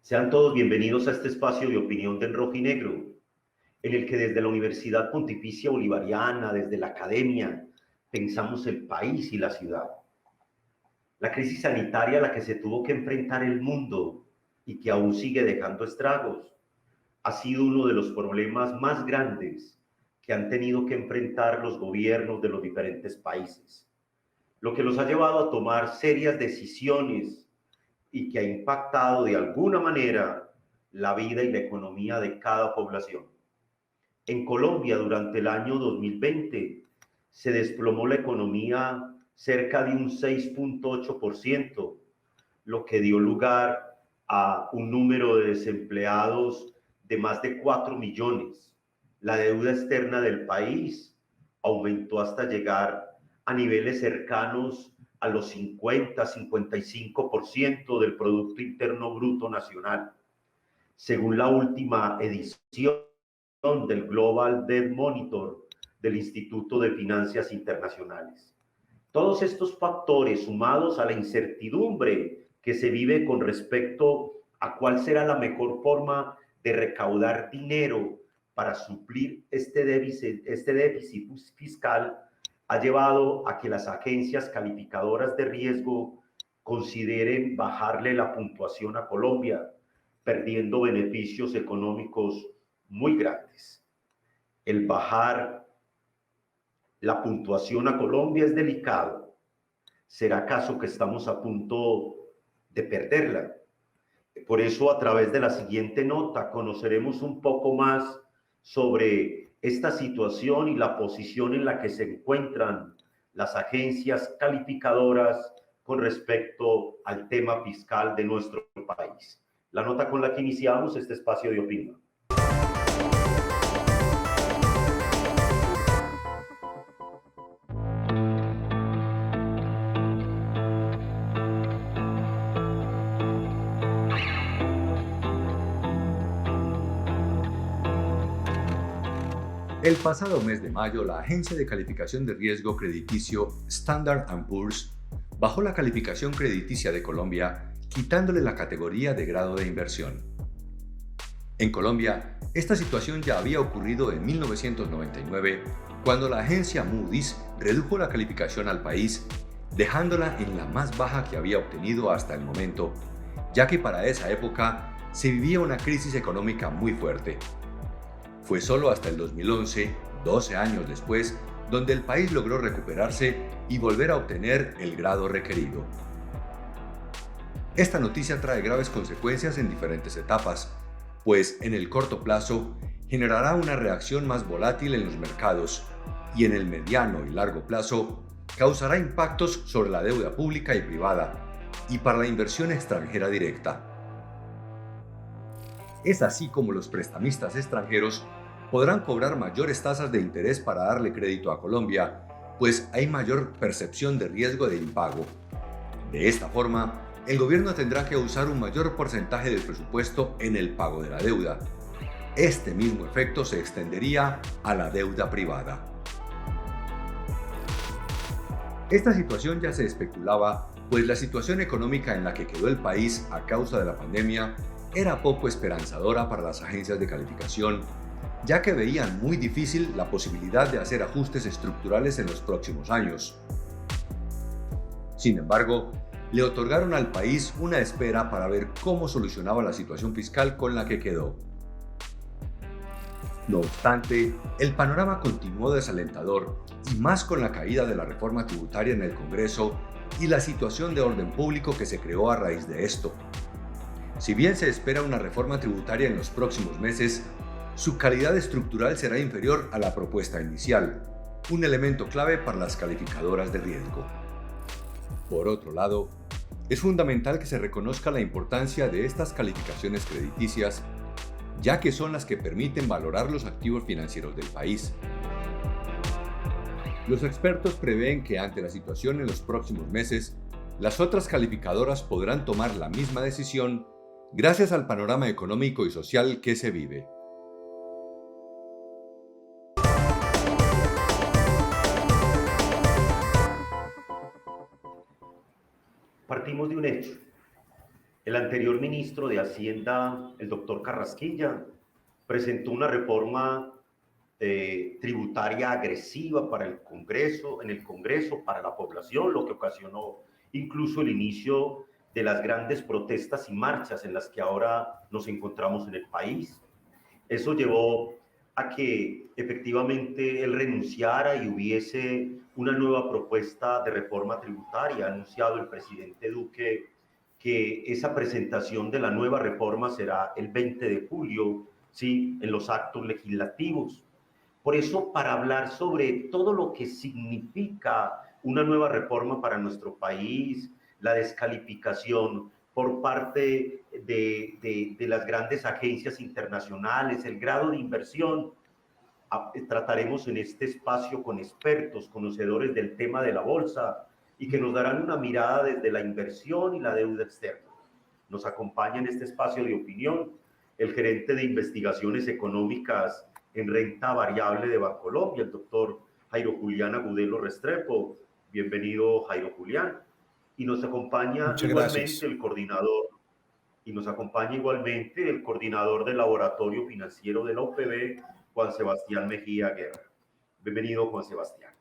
Sean todos bienvenidos a este espacio de opinión de En Rojo y Negro, en el que desde la Universidad Pontificia Bolivariana, desde la academia, pensamos el país y la ciudad. La crisis sanitaria a la que se tuvo que enfrentar el mundo y que aún sigue dejando estragos, ha sido uno de los problemas más grandes que han tenido que enfrentar los gobiernos de los diferentes países, lo que los ha llevado a tomar serias decisiones y que ha impactado de alguna manera la vida y la economía de cada población. En Colombia, durante el año 2020, se desplomó la economía cerca de un 6.8%, lo que dio lugar a un número de desempleados de más de 4 millones. La deuda externa del país aumentó hasta llegar a niveles cercanos a los 50-55% del Producto Interno Bruto Nacional. Según la última edición del Global Debt Monitor del Instituto de Finanzas Internacionales. Todos estos factores, sumados a la incertidumbre que se vive con respecto a cuál será la mejor forma de recaudar dinero para suplir este déficit fiscal, ha llevado a que las agencias calificadoras de riesgo consideren bajarle la puntuación a Colombia, perdiendo beneficios económicos muy grandes. El bajar la puntuación a Colombia es delicado. ¿Será acaso que estamos a punto de perderla? Por eso, a través de la siguiente nota, conoceremos un poco más sobre esta situación y la posición en la que se encuentran las agencias calificadoras con respecto al tema fiscal de nuestro país. La nota con la que iniciamos este espacio de opinión. El pasado mes de mayo, la agencia de calificación de riesgo crediticio Standard & Poor's bajó la calificación crediticia de Colombia, quitándole la categoría de grado de inversión. En Colombia, esta situación ya había ocurrido en 1999, cuando la agencia Moody's redujo la calificación al país, dejándola en la más baja que había obtenido hasta el momento, ya que para esa época se vivía una crisis económica muy fuerte. Fue solo hasta el 2011, 12 años después, donde el país logró recuperarse y volver a obtener el grado requerido. Esta noticia trae graves consecuencias en diferentes etapas, pues en el corto plazo generará una reacción más volátil en los mercados y en el mediano y largo plazo causará impactos sobre la deuda pública y privada y para la inversión extranjera directa. Es así como los prestamistas extranjeros podrán cobrar mayores tasas de interés para darle crédito a Colombia, pues hay mayor percepción de riesgo de impago. De esta forma, el gobierno tendrá que usar un mayor porcentaje del presupuesto en el pago de la deuda. Este mismo efecto se extendería a la deuda privada. Esta situación ya se especulaba, pues la situación económica en la que quedó el país a causa de la pandemia era poco esperanzadora para las agencias de calificación, ya que veían muy difícil la posibilidad de hacer ajustes estructurales en los próximos años. Sin embargo, le otorgaron al país una espera para ver cómo solucionaba la situación fiscal con la que quedó. No obstante, el panorama continuó desalentador, y más con la caída de la reforma tributaria en el Congreso y la situación de orden público que se creó a raíz de esto. Si bien se espera una reforma tributaria en los próximos meses, su calidad estructural será inferior a la propuesta inicial, un elemento clave para las calificadoras de riesgo. Por otro lado, es fundamental que se reconozca la importancia de estas calificaciones crediticias, ya que son las que permiten valorar los activos financieros del país. Los expertos prevén que ante la situación en los próximos meses, las otras calificadoras podrán tomar la misma decisión gracias al panorama económico y social que se vive. Partimos de un hecho. El anterior ministro de Hacienda, el doctor Carrasquilla, presentó una reforma tributaria agresiva para el Congreso, en el Congreso, para la población, lo que ocasionó incluso el inicio de las grandes protestas y marchas en las que ahora nos encontramos en el país. Eso llevó a que efectivamente él renunciara y hubiese una nueva propuesta de reforma tributaria. Ha anunciado el presidente Duque que esa presentación de la nueva reforma será el 20 de julio, ¿sí?, en los actos legislativos. Por eso, para hablar sobre todo lo que significa una nueva reforma para nuestro país, la descalificación por parte de las grandes agencias internacionales, el grado de inversión, trataremos en este espacio con expertos, conocedores del tema de la bolsa y que nos darán una mirada desde la inversión y la deuda externa. Nos acompaña en este espacio de opinión el gerente de investigaciones económicas en renta variable de Bancolombia, el doctor Jairo Julián Agudelo Restrepo. Bienvenido, Jairo Julián. Y nos acompaña igualmente el coordinador, el coordinador del laboratorio financiero de la OPB, Juan Sebastián Mejía Guerra. Bienvenido, Juan Sebastián.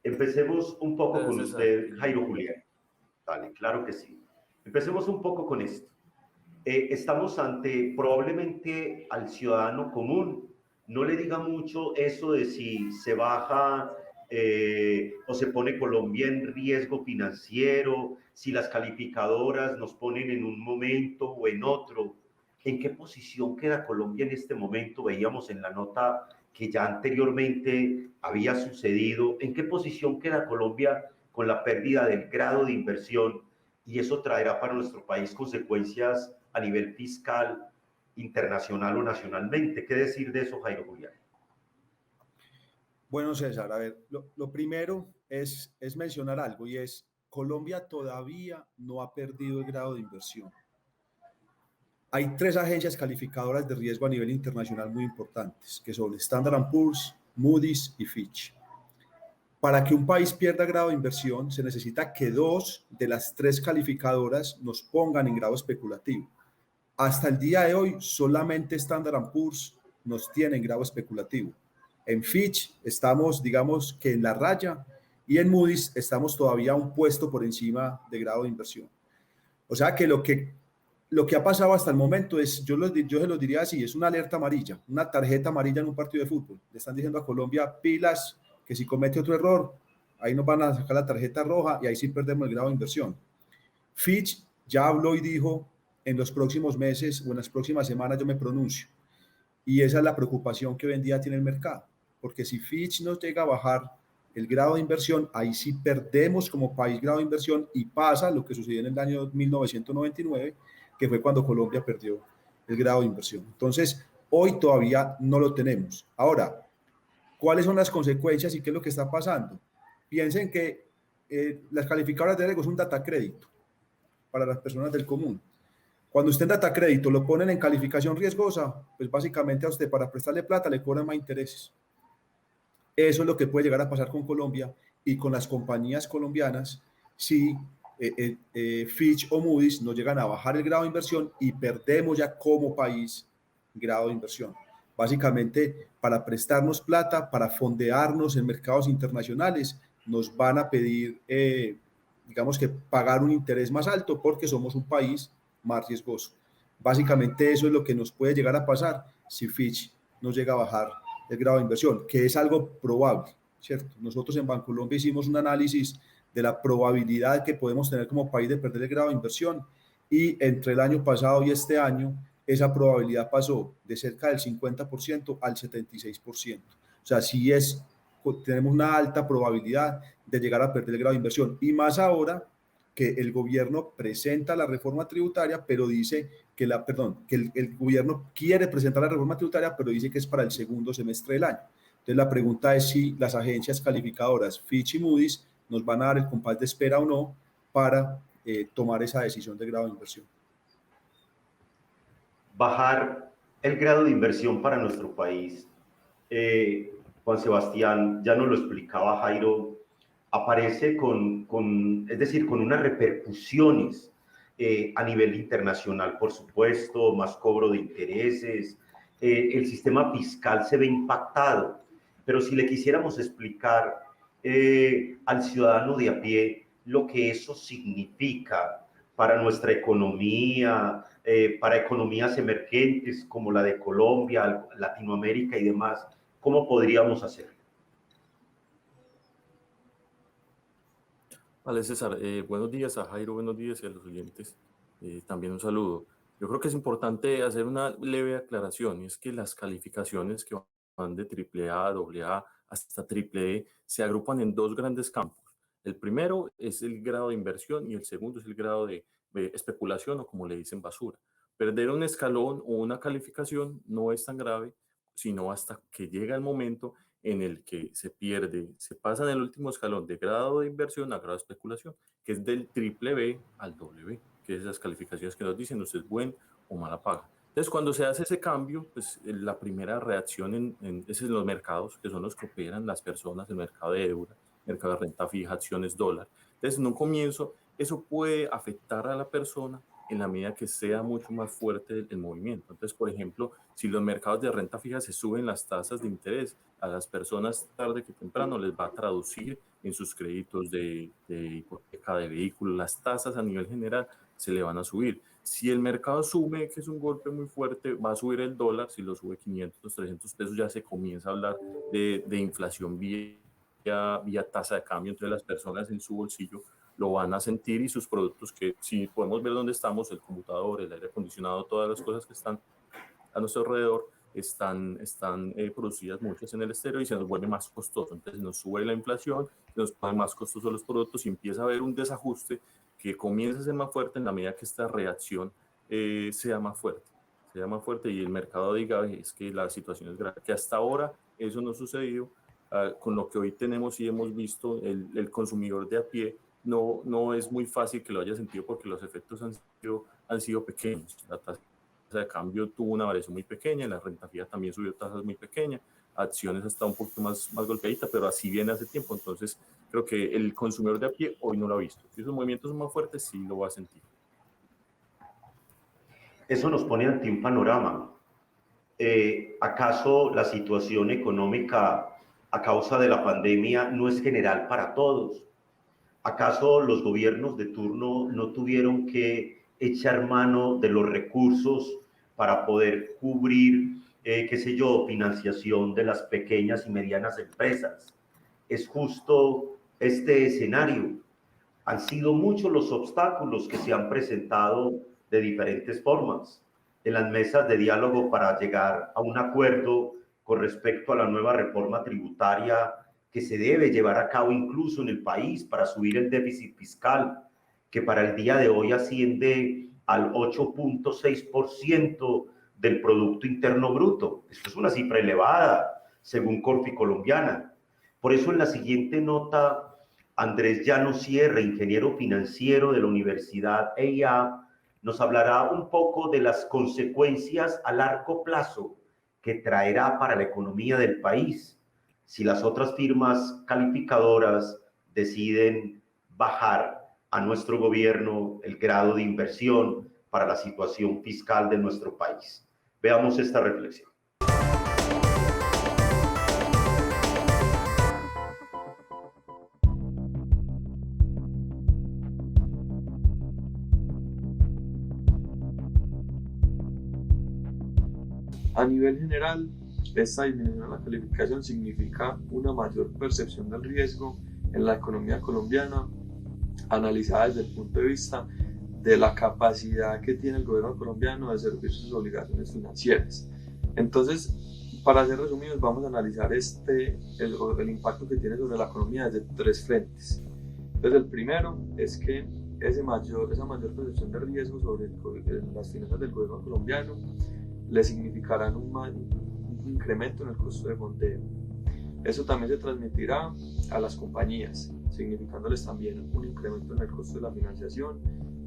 Empecemos un poco con usted, Jairo Julián. Dale, claro que sí. Empecemos un poco con esto. Estamos ante probablemente al ciudadano común. No le diga mucho eso de si se baja o se pone Colombia en riesgo financiero, si las calificadoras nos ponen en un momento o en otro. ¿En qué posición queda Colombia en este momento? Veíamos en la nota que ya anteriormente había sucedido. ¿En qué posición queda Colombia con la pérdida del grado de inversión? Y eso traerá para nuestro país consecuencias a nivel fiscal, internacional o nacionalmente. ¿Qué decir de eso, Jairo Julián? Bueno, César, a ver, lo primero es mencionar algo y es, Colombia todavía no ha perdido el grado de inversión. Hay 3 agencias calificadoras de riesgo a nivel internacional muy importantes, que son Standard & Poor's, Moody's y Fitch. Para que un país pierda grado de inversión, se necesita que 2 de las 3 calificadoras nos pongan en grado especulativo. Hasta el día de hoy, solamente Standard & Poor's nos tiene en grado especulativo. En Fitch estamos, digamos, que en la raya, y en Moody's estamos todavía un puesto por encima de grado de inversión. O sea que lo que ha pasado hasta el momento es, yo se los diría así, es una alerta amarilla, una tarjeta amarilla en un partido de fútbol. Le están diciendo a Colombia, pilas, que si comete otro error, ahí nos van a sacar la tarjeta roja y ahí sí perdemos el grado de inversión. Fitch ya habló y dijo, en los próximos meses o en las próximas semanas yo me pronuncio. Y esa es la preocupación que hoy en día tiene el mercado. Porque si Fitch nos llega a bajar el grado de inversión, ahí sí perdemos como país grado de inversión y pasa lo que sucedió en el año 1999, que fue cuando Colombia perdió el grado de inversión. Entonces, hoy todavía no lo tenemos. Ahora, ¿cuáles son las consecuencias y qué es lo que está pasando? Piensen que las calificadoras de riesgo es un data crédito para las personas del común. Cuando usted en data crédito lo ponen en calificación riesgosa, pues básicamente a usted para prestarle plata le cobran más intereses. Eso es lo que puede llegar a pasar con Colombia y con las compañías colombianas si Fitch o Moody's nos llegan a bajar el grado de inversión y perdemos ya como país grado de inversión. Básicamente, para prestarnos plata, para fondearnos en mercados internacionales, nos van a pedir, digamos que pagar un interés más alto porque somos un país más riesgoso. Básicamente eso es lo que nos puede llegar a pasar si Fitch nos llega a bajar el grado de inversión, que es algo probable, ¿cierto? Nosotros en Bancolombia hicimos un análisis de la probabilidad que podemos tener como país de perder el grado de inversión y entre el año pasado y este año esa probabilidad pasó de cerca del 50% al 76%. O sea, sí tenemos una alta probabilidad de llegar a perder el grado de inversión y más ahora que el gobierno presenta la reforma tributaria, pero dice que el gobierno quiere presentar la reforma tributaria, pero dice que es para el segundo semestre del año. Entonces la pregunta es si las agencias calificadoras Fitch y Moody's nos van a dar el compás de espera o no para tomar esa decisión de grado de inversión. Bajar el grado de inversión para nuestro país, Juan Sebastián, ya nos lo explicaba Jairo, aparece con unas repercusiones a nivel internacional, por supuesto, más cobro de intereses, el sistema fiscal se ve impactado. Pero si le quisiéramos explicar al ciudadano de a pie lo que eso significa para nuestra economía, para economías emergentes como la de Colombia, Latinoamérica y demás, ¿cómo podríamos hacerlo? Vale, César, buenos días a Jairo, buenos días y a los oyentes. También un saludo. Yo creo que es importante hacer una leve aclaración, y es que las calificaciones que van de AAA, AA hasta triple se agrupan en dos grandes campos. El primero es el grado de inversión y el segundo es el grado de especulación o como le dicen basura. Perder un escalón o una calificación no es tan grave, sino hasta que llega el momento en el que se pierde, se pasa en el último escalón de grado de inversión a grado de especulación, que es del triple B al doble B, que es esas calificaciones que nos dicen usted es buen o mala paga. Entonces, cuando se hace ese cambio, pues la primera reacción es en los mercados, que son los que operan las personas, el mercado de deuda, mercado de renta fija, acciones, dólar. Entonces, en un comienzo, eso puede afectar a la persona en la medida que sea mucho más fuerte el movimiento. Entonces, por ejemplo, si los mercados de renta fija se suben las tasas de interés, a las personas tarde que temprano les va a traducir en sus créditos de hipoteca, de vehículos, las tasas a nivel general se le van a subir. Si el mercado sube, que es un golpe muy fuerte, va a subir el dólar, si lo sube 500, 300 pesos, ya se comienza a hablar de inflación vía tasa de cambio, entre las personas en su bolsillo lo van a sentir y sus productos que si podemos ver dónde estamos, el computador, el aire acondicionado, todas las cosas que están a nuestro alrededor, están producidas muchas en el exterior y se nos vuelve más costoso. Entonces nos sube la inflación, nos ponen más costosos los productos y empieza a haber un desajuste que comienza a ser más fuerte en la medida que esta reacción sea más fuerte y el mercado diga es que la situación es grave, que hasta ahora eso no ha sucedido. Con lo que hoy tenemos y hemos visto, el consumidor de a pie no es muy fácil que lo haya sentido porque los efectos han sido pequeños. La tasa de cambio tuvo una variación muy pequeña, la renta fija también subió tasas muy pequeñas, acciones está un poquito más golpeadita, pero así viene hace tiempo. Entonces creo que el consumidor de a pie hoy no lo ha visto. Si esos movimientos son más fuertes, sí lo va a sentir. Eso nos pone ante un panorama. ¿Acaso la situación económica a causa de la pandemia no es general para todos? ¿Acaso los gobiernos de turno no tuvieron que echar mano de los recursos para poder cubrir, qué sé yo, financiación de las pequeñas y medianas empresas? Es justo este escenario. Han sido muchos los obstáculos que se han presentado de diferentes formas en las mesas de diálogo para llegar a un acuerdo con respecto a la nueva reforma tributaria que se debe llevar a cabo incluso en el país para subir el déficit fiscal, que para el día de hoy asciende al 8.6% del Producto Interno Bruto. Esto es una cifra elevada, según Corfi Colombiana. Por eso en la siguiente nota, Andrés Llanos Sierra, ingeniero financiero de la Universidad EIA, nos hablará un poco de las consecuencias a largo plazo que traerá para la economía del país si las otras firmas calificadoras deciden bajar a nuestro gobierno el grado de inversión para la situación fiscal de nuestro país. Veamos esta reflexión. A nivel general, esta disminución de la calificación significa una mayor percepción del riesgo en la economía colombiana, analizada desde el punto de vista de la capacidad que tiene el gobierno colombiano de servir sus obligaciones financieras. Entonces, para ser resumidos, vamos a analizar el impacto que tiene sobre la economía desde tres frentes. Entonces, el primero es que esa mayor percepción de riesgo sobre las finanzas del gobierno colombiano le significarán un incremento en el costo de fondeo. Eso también se transmitirá a las compañías, significándoles también un incremento en el costo de la financiación,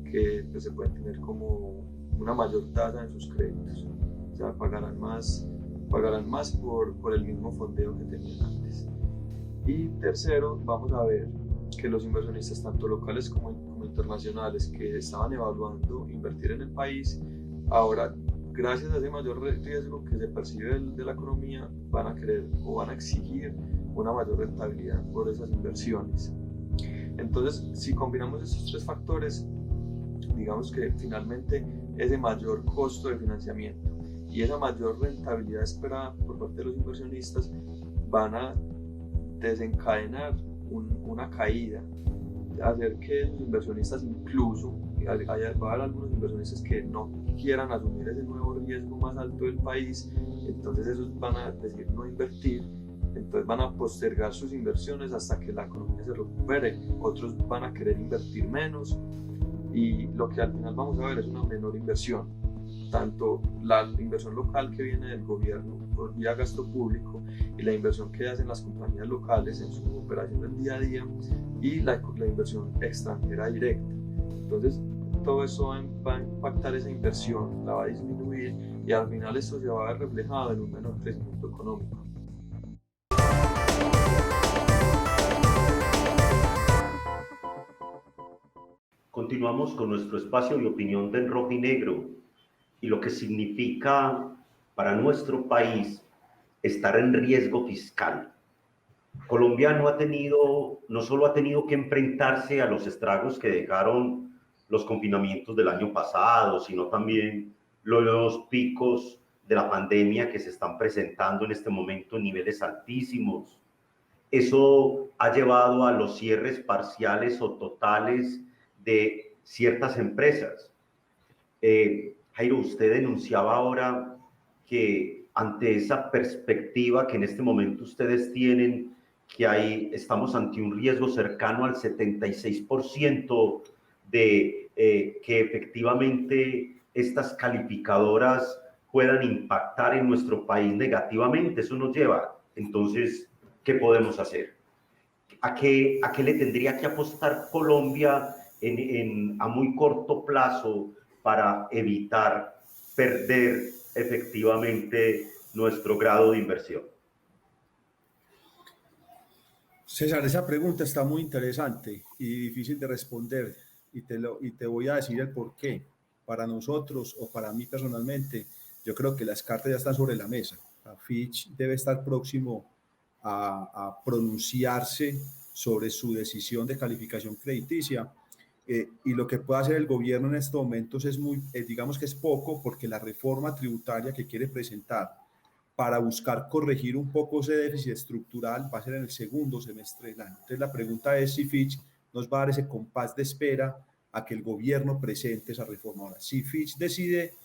que pues, se puede tener como una mayor tasa en sus créditos. O sea, pagarán más por el mismo fondeo que tenían antes. Y tercero, vamos a ver que los inversionistas, tanto locales como internacionales, que estaban evaluando invertir en el país, ahora, gracias a ese mayor riesgo que se percibe de la economía, van a querer o van a exigir una mayor rentabilidad por esas inversiones. Entonces, si combinamos esos tres factores, digamos que finalmente ese mayor costo de financiamiento y esa mayor rentabilidad esperada por parte de los inversionistas van a desencadenar una caída, hacer que los inversionistas incluso, va a haber algunos inversionistas que no quieran asumir ese nuevo riesgo más alto del país, entonces esos van a decidir no invertir, entonces van a postergar sus inversiones hasta que la economía se recupere, otros van a querer invertir menos y lo que al final vamos a ver es una menor inversión, tanto la inversión local que viene del gobierno por vía gasto público y la inversión que hacen las compañías locales en su operación del día a día y la inversión extranjera directa. Entonces todo eso va a impactar esa inversión, la va a disminuir y al final eso se va a ver reflejado en un menor crecimiento económico. Continuamos con nuestro espacio de opinión de En Rojo y Negro y lo que significa para nuestro país estar en riesgo fiscal. Colombia no solo ha tenido que enfrentarse a los estragos que dejaron los confinamientos del año pasado, sino también los picos de la pandemia que se están presentando en este momento en niveles altísimos. Eso ha llevado a los cierres parciales o totales de ciertas empresas. Jairo, usted denunciaba ahora que ante esa perspectiva que en este momento ustedes tienen, que estamos ante un riesgo cercano al 76% de que efectivamente estas calificadoras puedan impactar en nuestro país negativamente. Eso nos lleva, entonces, ¿qué podemos hacer? ¿A qué le tendría que apostar Colombia a muy corto plazo para evitar perder efectivamente nuestro grado de inversión? César, esa pregunta está muy interesante y difícil de responder y te voy a decir el por qué. Para nosotros o para mí personalmente, yo creo que las cartas ya están sobre la mesa. Fitch debe estar próximo a pronunciarse sobre su decisión de calificación crediticia y lo que puede hacer el gobierno en estos momentos es digamos que es poco, porque la reforma tributaria que quiere presentar para buscar corregir un poco ese déficit estructural va a ser en el segundo semestre del año. Entonces la pregunta es si Fitch nos va a dar ese compás de espera a que el gobierno presente esa reforma. Ahora, si Fitch decide,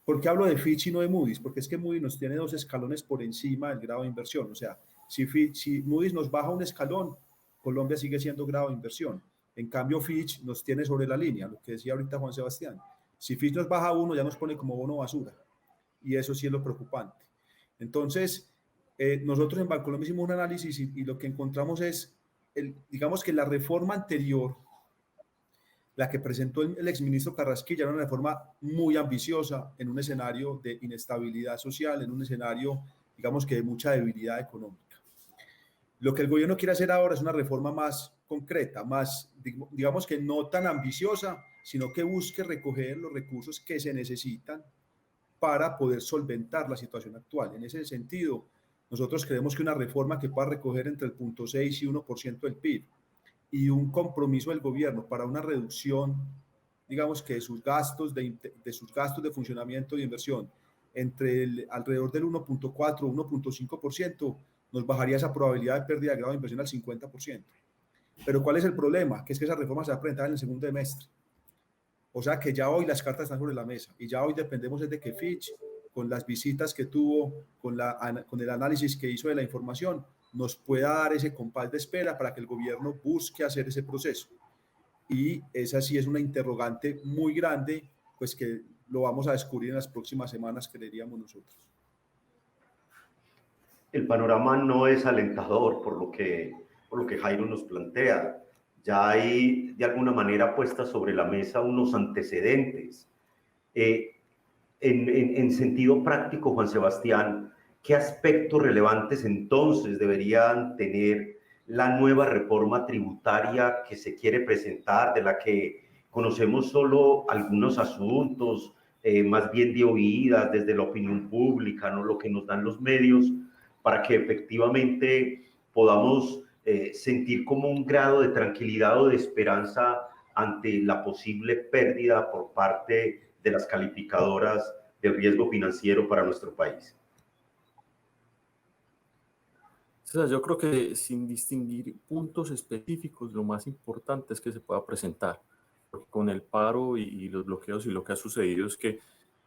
¿por qué hablo de Fitch y no de Moody's? Porque es que Moody's nos tiene 2 escalones por encima del grado de inversión. O sea, si Moody's nos baja un escalón, Colombia sigue siendo grado de inversión. En cambio, Fitch nos tiene sobre la línea, lo que decía ahorita Juan Sebastián. Si Fitch nos baja uno, ya nos pone como bono basura. Y eso sí es lo preocupante. Entonces, nosotros en Bancolombia hicimos un análisis y lo que encontramos es, digamos que la reforma anterior, la que presentó el exministro Carrasquilla, era una reforma muy ambiciosa en un escenario de inestabilidad social, en un escenario, digamos que de mucha debilidad económica. Lo que el gobierno quiere hacer ahora es una reforma más concreta, más, digamos que no tan ambiciosa, sino que busque recoger los recursos que se necesitan para poder solventar la situación actual. En ese sentido, nosotros creemos que una reforma que pueda recoger entre el 0.6 y 1% del PIB y un compromiso del gobierno para una reducción, digamos que de sus gastos de funcionamiento y inversión alrededor del 1.4 o 1.5%, nos bajaría esa probabilidad de pérdida de grado de inversión al 50%. Pero ¿cuál es el problema? Que es que esa reforma se va a presentar en el segundo semestre. O sea que ya hoy las cartas están sobre la mesa y ya hoy dependemos de que Fitch, con las visitas que tuvo, con el análisis que hizo de la información, nos pueda dar ese compás de espera para que el gobierno busque hacer ese proceso. Y esa sí es una interrogante muy grande, pues que lo vamos a descubrir en las próximas semanas, creeríamos nosotros. El panorama no es alentador por lo que Jairo nos plantea. Ya hay de alguna manera puestas sobre la mesa unos antecedentes. En sentido práctico, Juan Sebastián, ¿qué aspectos relevantes entonces deberían tener la nueva reforma tributaria que se quiere presentar, de la que conocemos solo algunos asuntos, más bien de oídas desde la opinión pública, ¿no? Lo que nos dan los medios, para que efectivamente podamos sentir como un grado de tranquilidad o de esperanza ante la posible pérdida por parte de las calificadoras del riesgo financiero para nuestro país. César, yo creo que sin distinguir puntos específicos, lo más importante es que se pueda presentar, porque con el paro y los bloqueos y lo que ha sucedido es que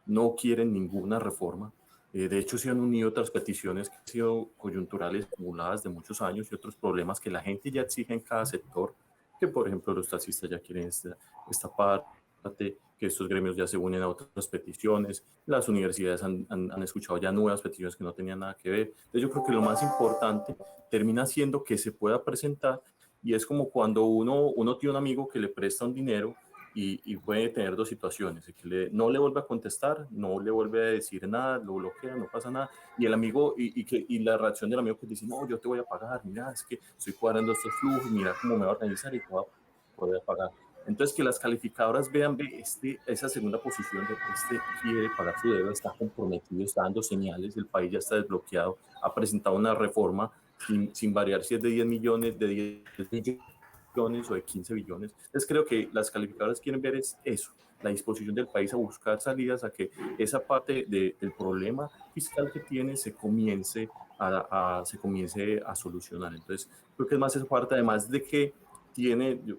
no quieren ninguna reforma. De hecho, se han unido otras peticiones que han sido coyunturales, acumuladas de muchos años y otros problemas que la gente ya exige en cada sector, que por ejemplo los taxistas ya quieren esta parte, que estos gremios ya se unen a otras peticiones, las universidades han escuchado ya nuevas peticiones que no tenían nada que ver. Entonces yo creo que lo más importante termina siendo que se pueda presentar, y es como cuando uno tiene un amigo que le presta un dinero y puede tener dos situaciones, que no le vuelve a contestar, no le vuelve a decir nada, lo bloquea, no pasa nada, y el amigo, y la reacción del amigo que dice, no, yo te voy a pagar, mira, es que estoy cuadrando estos flujos, mira cómo me voy a organizar y te voy a poder pagar. Entonces, que las calificadoras vean esa segunda posición de que quiere pagar su deuda, está comprometido, está dando señales, el país ya está desbloqueado, ha presentado una reforma sin variar si es de 10 millones, de 10 billones o de 15 billones. Entonces creo que las calificadoras quieren ver eso, la disposición del país a buscar salidas, a que esa parte del problema fiscal que tiene se comience a solucionar. Entonces creo que es más esa parte, además de que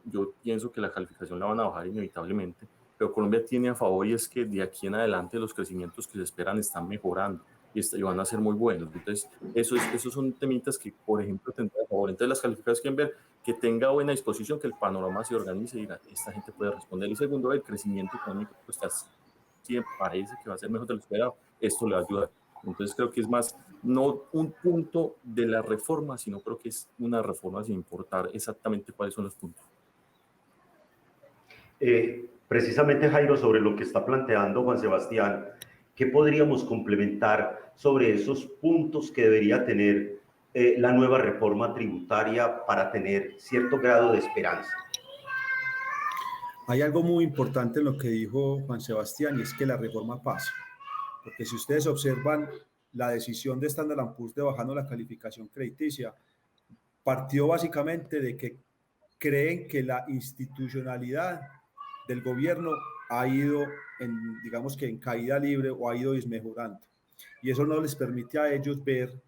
yo pienso que la calificación la van a bajar inevitablemente, pero Colombia tiene a favor, y es que de aquí en adelante los crecimientos que se esperan están mejorando y van a ser muy buenos. Entonces esos son temitas que, por ejemplo, tendrán a favor. Entonces las calificadoras quieren ver que tenga buena disposición, que el panorama se organice y diga, esta gente puede responder. Y segundo, el crecimiento económico siempre parece que va a ser mejor de lo esperado. Esto le va a ayudar. Entonces creo que es más, no un punto de la reforma, sino creo que es una reforma sin importar exactamente cuáles son los puntos. Precisamente, Jairo, sobre lo que está planteando Juan Sebastián, ¿qué podríamos complementar sobre esos puntos que debería tener la nueva reforma tributaria para tener cierto grado de esperanza? Hay algo muy importante en lo que dijo Juan Sebastián, y es que la reforma pasa. Porque si ustedes observan la decisión de Standard & Poor's de bajando la calificación crediticia, partió básicamente de que creen que la institucionalidad del gobierno ha ido digamos que en caída libre, o ha ido desmejorando. Y eso no les permite a ellos ver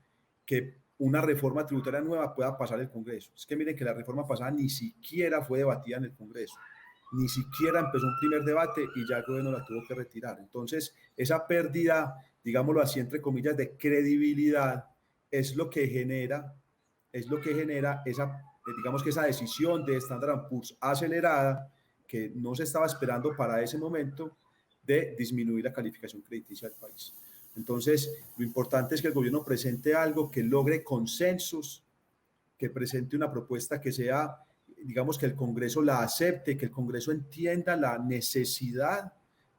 que una reforma tributaria nueva pueda pasar el Congreso. Es que miren que la reforma pasada ni siquiera fue debatida en el Congreso, ni siquiera empezó un primer debate y ya el gobierno la tuvo que retirar. Entonces, esa pérdida, digámoslo así, entre comillas, de credibilidad es lo que genera esa, digamos que esa decisión de Standard & Poor's acelerada, que no se estaba esperando para ese momento, de disminuir la calificación crediticia del país. Entonces, lo importante es que el gobierno presente algo que logre consensos, que presente una propuesta que sea, digamos, que el Congreso la acepte, que el Congreso entienda la necesidad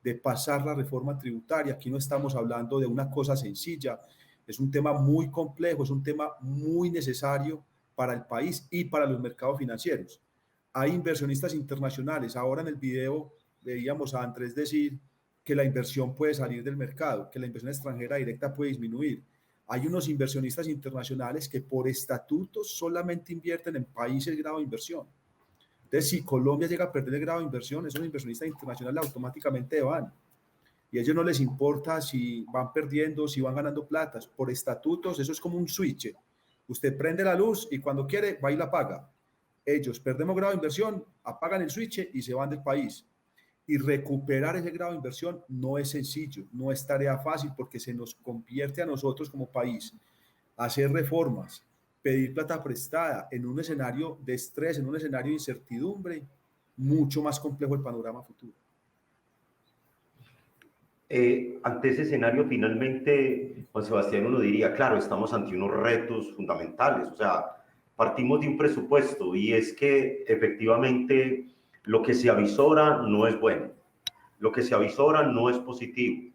de pasar la reforma tributaria. Aquí no estamos hablando de una cosa sencilla, es un tema muy complejo, es un tema muy necesario para el país y para los mercados financieros. Hay inversionistas internacionales. Ahora en el video veíamos a Andrés decir que la inversión puede salir del mercado, que la inversión extranjera directa puede disminuir. Hay unos inversionistas internacionales que por estatutos solamente invierten en países de grado de inversión. Entonces, si Colombia llega a perder el grado de inversión, esos inversionistas internacionales automáticamente van. Y a ellos no les importa si van perdiendo, si van ganando plata. Por estatutos, eso es como un switch. Usted prende la luz y cuando quiere va y la apaga. Ellos, perdemos grado de inversión, apagan el switch y se van del país. Y recuperar ese grado de inversión no es sencillo, no es tarea fácil, porque se nos convierte a nosotros como país a hacer reformas, pedir plata prestada en un escenario de estrés, en un escenario de incertidumbre, mucho más complejo el panorama futuro. Ante ese escenario, finalmente, Juan Sebastián, uno diría, claro, estamos ante unos retos fundamentales, o sea, partimos de un presupuesto, y es que efectivamente lo que se avisora no es bueno, lo que se avisora no es positivo.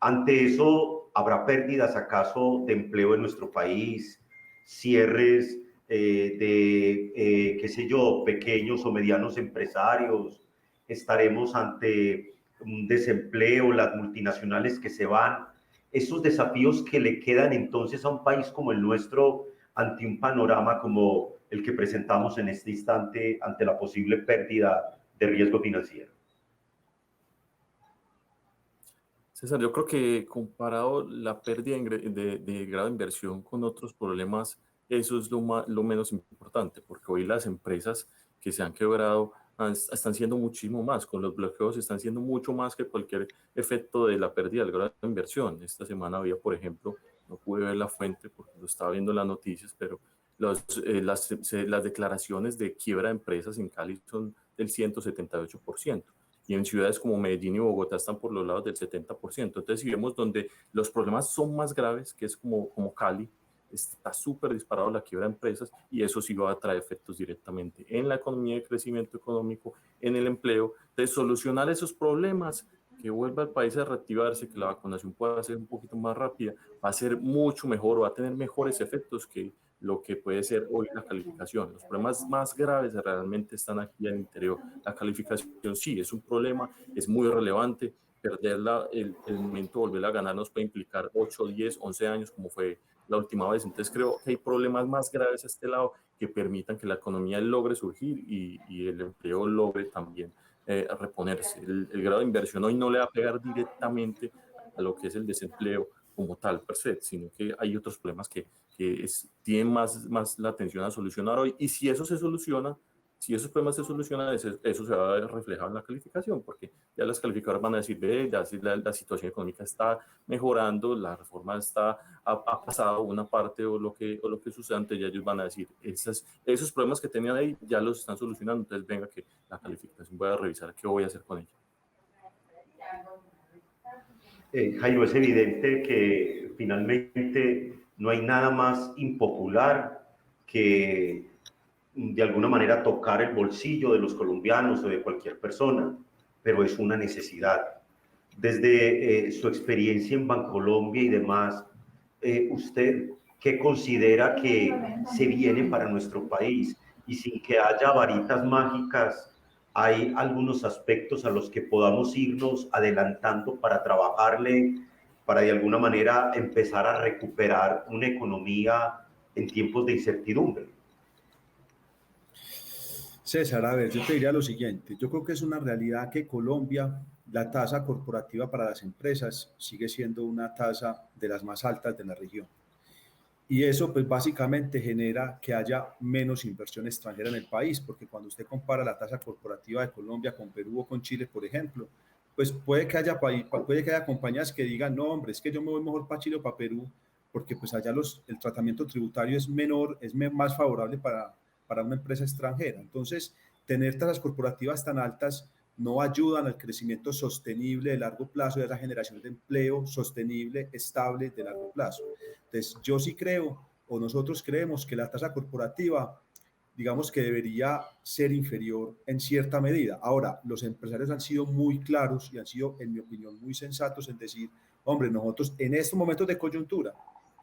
Ante eso, ¿habrá pérdidas acaso de empleo en nuestro país, cierres qué sé yo, pequeños o medianos empresarios, estaremos ante un desempleo, las multinacionales que se van, esos desafíos que le quedan entonces a un país como el nuestro ante un panorama como el que presentamos en este instante ante la posible pérdida de riesgo financiero. César, yo creo que comparado la pérdida de grado de inversión con otros problemas, eso es lo menos importante, porque hoy las empresas que se han quebrado están siendo muchísimo más, con los bloqueos están siendo mucho más que cualquier efecto de la pérdida del grado de inversión. Esta semana había, por ejemplo, no pude ver la fuente porque lo estaba viendo en las noticias, pero las declaraciones de quiebra de empresas en Cali son del 178%. Y en ciudades como Medellín y Bogotá están por los lados del 70%. Entonces, si vemos donde los problemas son más graves, que es como Cali, está súper disparado la quiebra de empresas y eso sí va a traer efectos directamente en la economía de crecimiento económico, en el empleo. Entonces, solucionar esos problemas, que vuelva el país a reactivarse, que la vacunación pueda ser un poquito más rápida, va a ser mucho mejor, va a tener mejores efectos que lo que puede ser hoy la calificación. Los problemas más graves realmente están aquí al interior. La calificación sí es un problema, es muy relevante. Perderla, el momento de volverla a ganar nos puede implicar 8, 10, 11 años como fue la última vez. Entonces creo que hay problemas más graves a este lado que permitan que la economía logre surgir y el empleo logre también reponerse. El grado de inversión hoy no le va a pegar directamente a lo que es el desempleo como tal, per se, sino que hay otros problemas que tienen más la atención a solucionar hoy. Y si eso se soluciona, si esos problemas se solucionan, eso se va a reflejar en la calificación, porque ya las calificadoras van a decir, ve, ya la situación económica está mejorando, la reforma ha pasado una parte o lo que sucede antes, ya ellos van a decir, esos problemas que tenían ahí ya los están solucionando, entonces venga que la calificación voy a revisar qué voy a hacer con ella. Jairo, es evidente que finalmente no hay nada más impopular que de alguna manera tocar el bolsillo de los colombianos o de cualquier persona, pero es una necesidad. Desde su experiencia en Bancolombia y demás, ¿usted qué considera que se viene para nuestro país? Y sin que haya varitas mágicas, ¿hay algunos aspectos a los que podamos irnos adelantando para trabajarle, para de alguna manera empezar a recuperar una economía en tiempos de incertidumbre? César, a ver, yo te diría lo siguiente. Yo creo que es una realidad que Colombia, la tasa corporativa para las empresas sigue siendo una tasa de las más altas de la región. Y eso pues básicamente genera que haya menos inversión extranjera en el país, porque cuando usted compara la tasa corporativa de Colombia con Perú o con Chile, por ejemplo, pues puede que haya compañías que digan, no, hombre, es que yo me voy mejor para Chile o para Perú, porque pues allá el tratamiento tributario es menor, es más favorable para una empresa extranjera. Entonces, tener tasas corporativas tan altas no ayudan al crecimiento sostenible de largo plazo y a la generación de empleo sostenible, estable de largo plazo. Entonces, yo sí creo, o nosotros creemos que la tasa corporativa, digamos que debería ser inferior en cierta medida. Ahora, los empresarios han sido muy claros y han sido, en mi opinión, muy sensatos en decir, hombre, nosotros en estos momentos de coyuntura,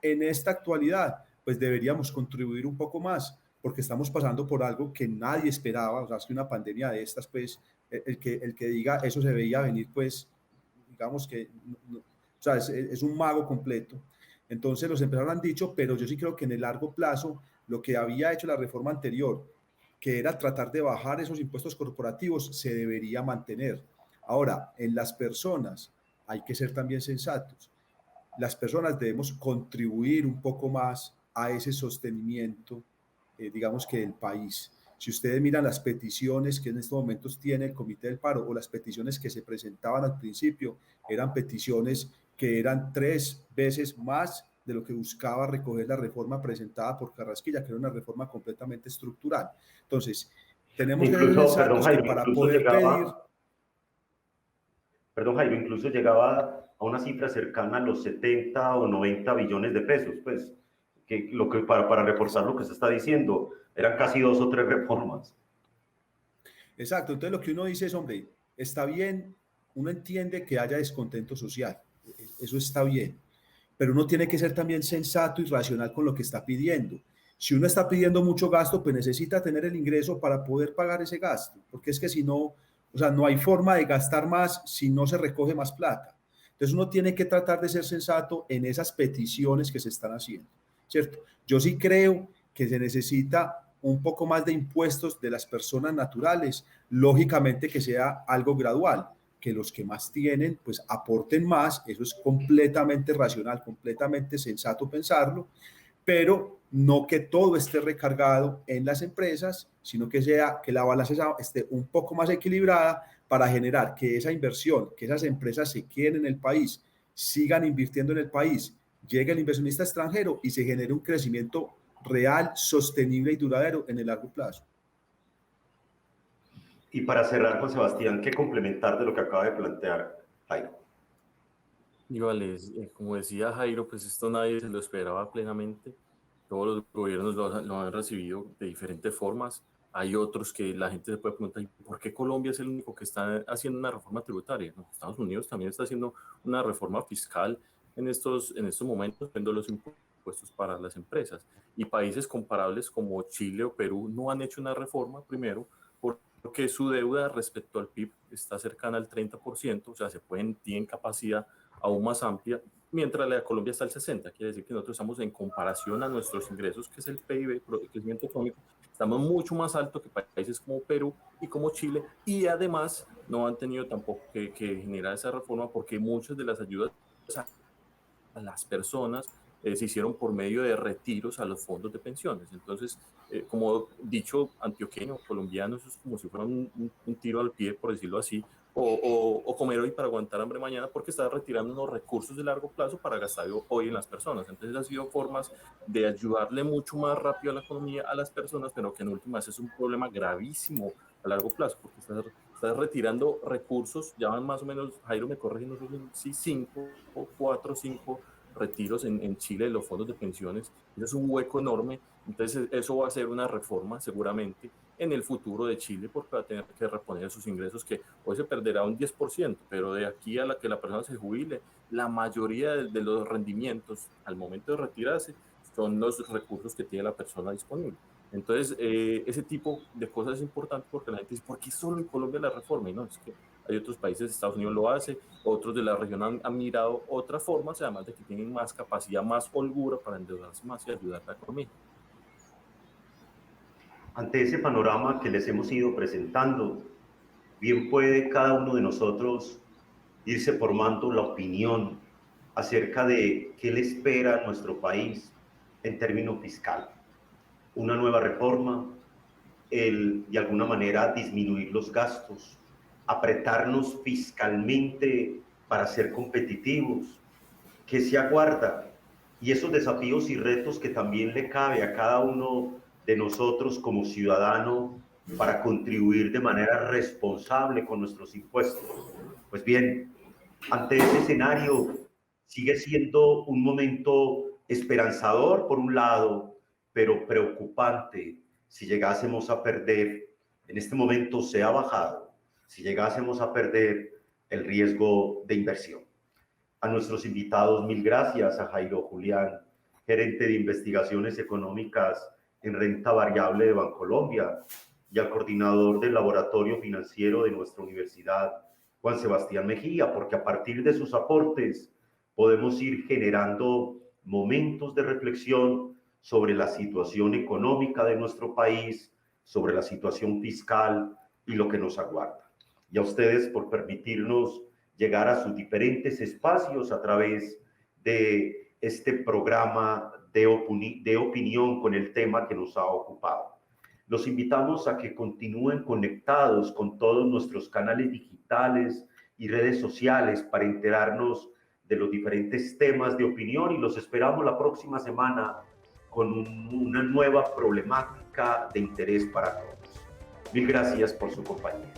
en esta actualidad, pues deberíamos contribuir un poco más, porque estamos pasando por algo que nadie esperaba, o sea, es que una pandemia de estas, pues, el que diga eso se veía venir, pues, digamos que, o sea, es un mago completo. Entonces los empresarios han dicho, pero yo sí creo que en el largo plazo, lo que había hecho la reforma anterior, que era tratar de bajar esos impuestos corporativos, se debería mantener. Ahora, en las personas hay que ser también sensatos. Las personas debemos contribuir un poco más a ese sostenimiento, digamos que del país. Si ustedes miran las peticiones que en estos momentos tiene el Comité del Paro o las peticiones que se presentaban al principio, eran peticiones que eran 3 veces más de lo que buscaba recoger la reforma presentada por Carrasquilla, que era una reforma completamente estructural. Entonces, tenemos que ser sensatos que para poder pedir... Perdón, Jairo, incluso llegaba a una cifra cercana a los 70 o 90 billones de pesos, pues, que lo que para reforzar lo que se está diciendo, eran casi 2 o 3 reformas. Exacto, entonces lo que uno dice es, hombre, está bien, uno entiende que haya descontento social, eso está bien, pero uno tiene que ser también sensato y racional con lo que está pidiendo. Si uno está pidiendo mucho gasto, pues necesita tener el ingreso para poder pagar ese gasto, porque es que si no, o sea, no hay forma de gastar más si no se recoge más plata. Entonces uno tiene que tratar de ser sensato en esas peticiones que se están haciendo, ¿cierto? Yo sí creo que se necesita un poco más de impuestos de las personas naturales, lógicamente que sea algo gradual, que los que más tienen pues aporten más, eso es completamente racional, completamente sensato pensarlo, pero no que todo esté recargado en las empresas, sino que la balanza esté un poco más equilibrada para generar que esa inversión, que esas empresas se queden en el país, sigan invirtiendo en el país, llegue el inversionista extranjero y se genere un crecimiento real, sostenible y duradero en el largo plazo. Y para cerrar, Juan Sebastián, ¿qué complementar de lo que acaba de plantear Jairo? Y vale, como decía Jairo, pues esto nadie se lo esperaba plenamente. Todos los gobiernos lo han recibido de diferentes formas. Hay otros que la gente se puede preguntar, ¿por qué Colombia es el único que está haciendo una reforma tributaria? No, Estados Unidos también está haciendo una reforma fiscal en estos momentos, viendo los impuestos para las empresas. Y países comparables como Chile o Perú no han hecho una reforma, primero, porque su deuda respecto al PIB está cercana al 30%, o sea, tienen capacidad aún más amplia, mientras la de Colombia está al 60%. Quiere decir que nosotros estamos, en comparación a nuestros ingresos, que es el PIB, el crecimiento económico, estamos mucho más alto que países como Perú y como Chile, y además no han tenido tampoco que generar esa reforma porque muchas de las ayudas a las personas se hicieron por medio de retiros a los fondos de pensiones. Entonces, como dicho antioqueño, colombiano, eso es como si fuera un tiro al pie, por decirlo así, o comer hoy para aguantar hambre mañana, porque está retirando unos recursos de largo plazo para gastar hoy en las personas. Entonces, han sido formas de ayudarle mucho más rápido a la economía, a las personas, pero que en últimas es un problema gravísimo a largo plazo, porque estás retirando recursos, ya van más o menos, Jairo me corrige, no sé si 5 o 4 o 5 retiros en Chile de los fondos de pensiones. Ese es un hueco enorme. Entonces eso va a ser una reforma seguramente en el futuro de Chile, porque va a tener que reponer sus ingresos, que hoy se perderá un 10%, pero de aquí a la que la persona se jubile, la mayoría de los rendimientos al momento de retirarse son los recursos que tiene la persona disponible. Entonces, ese tipo de cosas es importante, porque la gente dice, ¿por qué solo en Colombia la reforma? Y no, es que hay otros países, Estados Unidos lo hace, otros de la región han mirado otras formas, además de que tienen más capacidad, más holgura para endeudarse más y ayudar a la economía. Ante ese panorama que les hemos ido presentando, bien puede cada uno de nosotros irse formando la opinión acerca de qué le espera a nuestro país en términos fiscal. Una nueva reforma, de alguna manera disminuir los gastos, apretarnos fiscalmente para ser competitivos. ¿Qué se aguarda? Y esos desafíos y retos que también le cabe a cada uno de nosotros como ciudadano para contribuir de manera responsable con nuestros impuestos. Pues bien, ante ese escenario sigue siendo un momento esperanzador por un lado, pero preocupante si llegásemos a perder, en este momento se ha bajado, si llegásemos a perder el riesgo de inversión. A nuestros invitados, mil gracias. A Jairo Julián, gerente de investigaciones económicas en renta variable de Bancolombia, y al coordinador del laboratorio financiero de nuestra universidad, Juan Sebastián Mejía, porque a partir de sus aportes podemos ir generando momentos de reflexión sobre la situación económica de nuestro país, sobre la situación fiscal y lo que nos aguarda. Y a ustedes por permitirnos llegar a sus diferentes espacios a través de este programa de opinión con el tema que nos ha ocupado. Los invitamos a que continúen conectados con todos nuestros canales digitales y redes sociales para enterarnos de los diferentes temas de opinión, y los esperamos la próxima semana con una nueva problemática de interés para todos. Mil gracias por su compañía.